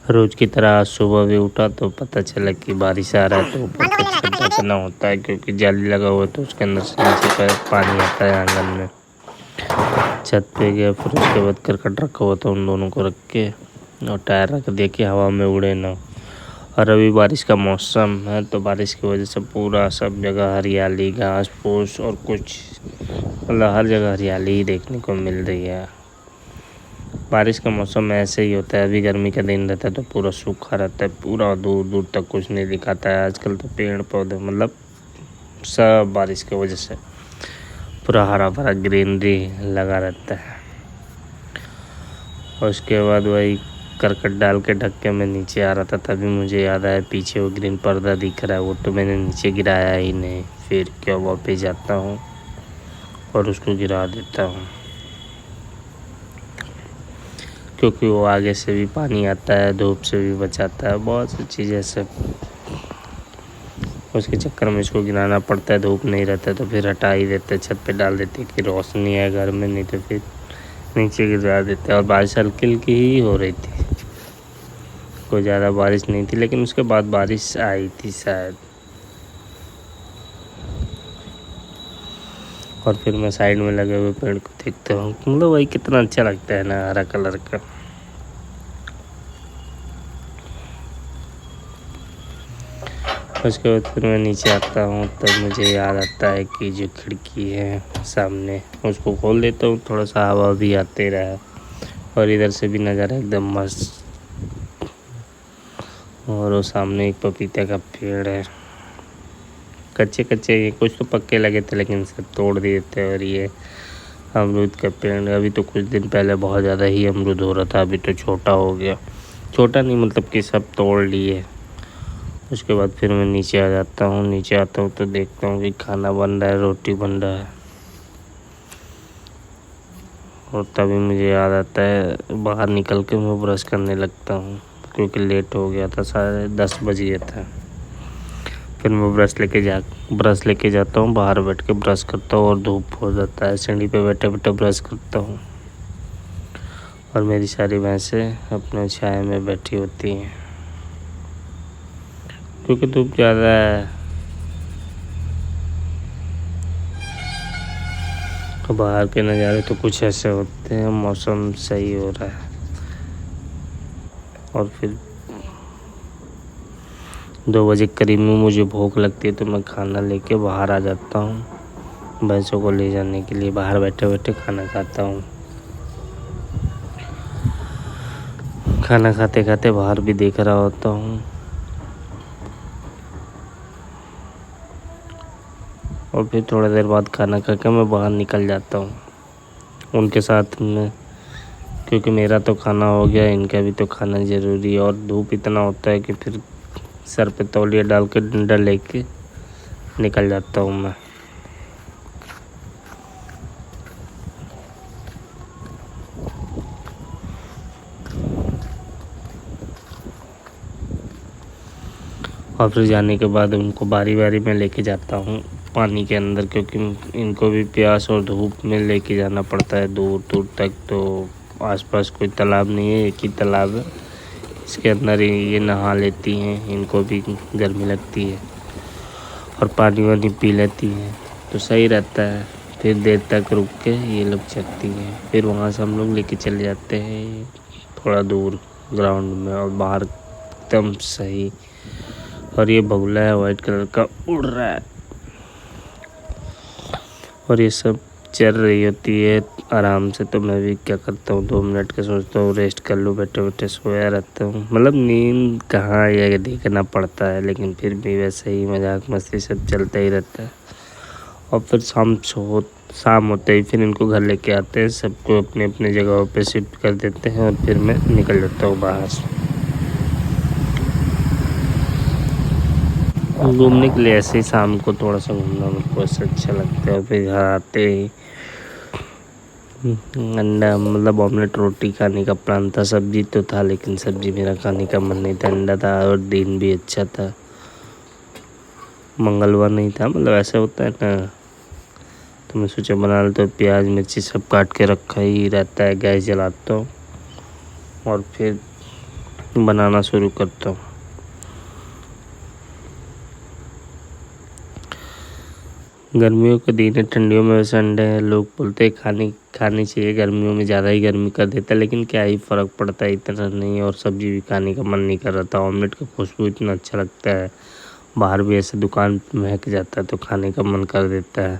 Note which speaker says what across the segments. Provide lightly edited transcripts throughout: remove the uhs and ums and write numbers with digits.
Speaker 1: रोज़ की तरह आज सुबह भी उठा तो पता चला कि बारिश आ रहा है। तो ऊपर का छत ढकना होता है क्योंकि जाली लगा हुआ है तो उसके अंदर से नीचे पानी आता है आंगन में। छत पे गया, फिर उसके बाद करकट रखा हुआ था, उन दोनों को रख के और टायर रख दिया कि हवा में उड़े ना। और अभी बारिश का मौसम है तो बारिश की वजह से पूरा सब जगह हरियाली, घास फूस और कुछ मतलब हर जगह हरियाली ही देखने को मिल रही है। बारिश का मौसम में ऐसे ही होता है। अभी गर्मी का दिन रहता है तो पूरा सूखा रहता है, पूरा दूर दूर तक कुछ नहीं दिखाता है। आजकल तो पेड़ पौधे मतलब सब बारिश की वजह से पूरा हरा भरा ग्रीनरी लगा रहता है। और उसके बाद वही करकट डाल के ढक के मैं नीचे आ रहा था, तभी मुझे याद आया पीछे वो ग्रीन पर्दा दिख रहा है, वो तो मैंने नीचे गिराया ही नहीं। फिर क्या वापस जाता हूँ और उसको गिरा देता हूँ, क्योंकि वो आगे से भी पानी आता है, धूप से भी बचाता है, बहुत सी चीज़ें सब उसके चक्कर में इसको गिराना पड़ता है। धूप नहीं रहता तो फिर हटा ही देते, छत पे डाल देते कि रोशनी है घर में, नहीं तो फिर नीचे गिरा देते। और बारिश हल्की हल्की ही हो रही थी, कोई ज़्यादा बारिश नहीं थी, लेकिन उसके बाद बारिश आई थी शायद। और फिर मैं साइड में लगे हुए पेड़ को देखता हूँ, मतलब वही कितना अच्छा लगता है ना, हरा कलर का। उसके बाद फिर मैं नीचे आता हूँ तब मुझे याद आता है कि जो खिड़की है सामने उसको खोल देता हूँ, थोड़ा सा हवा भी आते रहा और इधर से भी नज़ारा एकदम मस्त। और वो सामने एक पपीते का पेड़ है, कच्चे कच्चे, ये कुछ तो पक्के लगे थे लेकिन सब तोड़ दिए थे। और ये अमरूद का पेड़, अभी तो कुछ दिन पहले बहुत ज़्यादा ही अमरूद हो रहा था, अभी तो छोटा हो गया, छोटा नहीं मतलब कि सब तोड़ लिए। उसके बाद फिर मैं नीचे आ जाता हूँ, नीचे आता हूँ तो देखता हूँ कि खाना बन रहा है, रोटी बन रहा है। और तभी मुझे याद आता है, बाहर निकल के मैं ब्रश करने लगता हूँ क्योंकि लेट हो गया था, 10:30 बज गया था। फिर मैं ब्रश लेके जाता हूँ, बाहर बैठ के ब्रश करता हूँ और धूप हो जाता है, सीढ़ी पे बैठे बैठे ब्रश करता हूँ। और मेरी सारी भैंसें अपने छाया में बैठी होती हैं क्योंकि धूप ज़्यादा है। बाहर के नज़ारे तो कुछ ऐसे होते हैं, मौसम सही हो रहा है। और फिर 2 बजे करीब में मुझे भूख लगती है तो मैं खाना लेके बाहर आ जाता हूँ, भैंसों को ले जाने के लिए। बाहर बैठे बैठे खाना खाता हूँ, खाना खाते खाते बाहर भी देख रहा होता हूँ। और फिर थोड़ा देर बाद खाना खा के मैं बाहर निकल जाता हूँ उनके साथ में, क्योंकि मेरा तो खाना हो गया, इनका भी तो खाना ज़रूरी है। और धूप इतना होता है कि फिर सर पे तौलिया डाल के डंडा लेके निकल जाता हूँ मैं। और फिर जाने के बाद उनको बारी बारी में लेके जाता हूँ पानी के अंदर, क्योंकि इनको भी प्यास और धूप में लेके जाना पड़ता है दूर दूर तक। तो आसपास कोई तालाब नहीं है, एक ही तालाब है, इसके अंदर ये नहा लेती हैं, इनको भी गर्मी लगती है और पानी वानी पी लेती हैं तो सही रहता है। फिर देर तक रुक के ये लोग चलती हैं, फिर वहाँ से हम लोग लेके चले जाते हैं थोड़ा दूर ग्राउंड में, और बाहर एकदम सही। और ये बगुला है वाइट कलर का, उड़ रहा है और ये सब चल रही होती है आराम से। तो मैं भी क्या करता हूँ, 2 मिनट का सोचता हूँ रेस्ट कर लूँ, बैठे बैठे सोया रहता हूँ। मतलब नींद कहाँ, ये देखना पड़ता है, लेकिन फिर भी वैसे ही मजाक मस्ती सब चलता ही रहता है। और फिर शाम होते ही फिर इनको घर लेके आते हैं, सबको अपने अपने जगहों पे शिफ्ट कर देते हैं और फिर मैं निकल जाता हूँ बाहर घूमने के लिए। ऐसे ही शाम को थोड़ा सा घूमना मेरे को ऐसे अच्छा लगता है। फिर घर आते ही अंडा मतलब ऑमलेट रोटी खाने का प्लान था, सब्जी तो था लेकिन सब्जी मेरा खाने का मन नहीं था, अंडा था और दिन भी अच्छा था, मंगलवार नहीं था, मतलब ऐसा होता है ना। तो मैं सोचा बना लेता हूँ, प्याज मिर्ची सब काट के रखा ही रहता है, गैस जलाता हूँ और फिर बनाना शुरू करता हूँ। गर्मियों के दिन है, ठंडियों में वैसे अंडे हैं, लोग बोलते हैं खानी चाहिए, गर्मियों में ज़्यादा ही गर्मी कर देता है, लेकिन क्या ही फ़र्क पड़ता है, इतना नहीं। और सब्ज़ी भी खाने का मन नहीं कर रहा था, ऑमलेट का खुशबू इतना अच्छा लगता है, बाहर भी ऐसे दुकान महक जाता है तो खाने का मन कर देता है।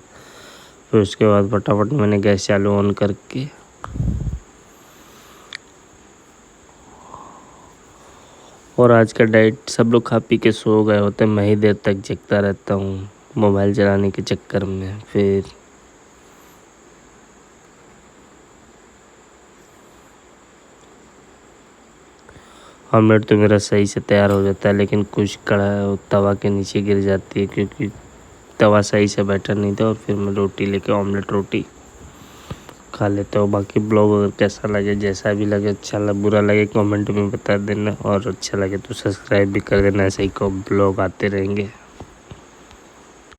Speaker 1: फिर उसके बाद फटाफट मैंने गैस चालू ऑन करके और आज का डाइट, सब लोग खा पी के सो गए होते हैं, मैं ही देर तक जगता रहता हूँ मोबाइल चलाने के चक्कर में। फिर ऑमलेट तो मेरा सही से तैयार हो जाता है, लेकिन कुछ कड़ा तवा के नीचे गिर जाती है क्योंकि तवा सही से बैठा नहीं था। और फिर मैं रोटी लेके ऑमलेट रोटी खा लेता हूँ। बाकी ब्लॉग अगर कैसा लगे, जैसा भी लगे, अच्छा लगे बुरा लगे, कमेंट में बता देना, और अच्छा लगे तो सब्सक्राइब भी कर देना, ऐसे ही को ब्लॉग आते रहेंगे।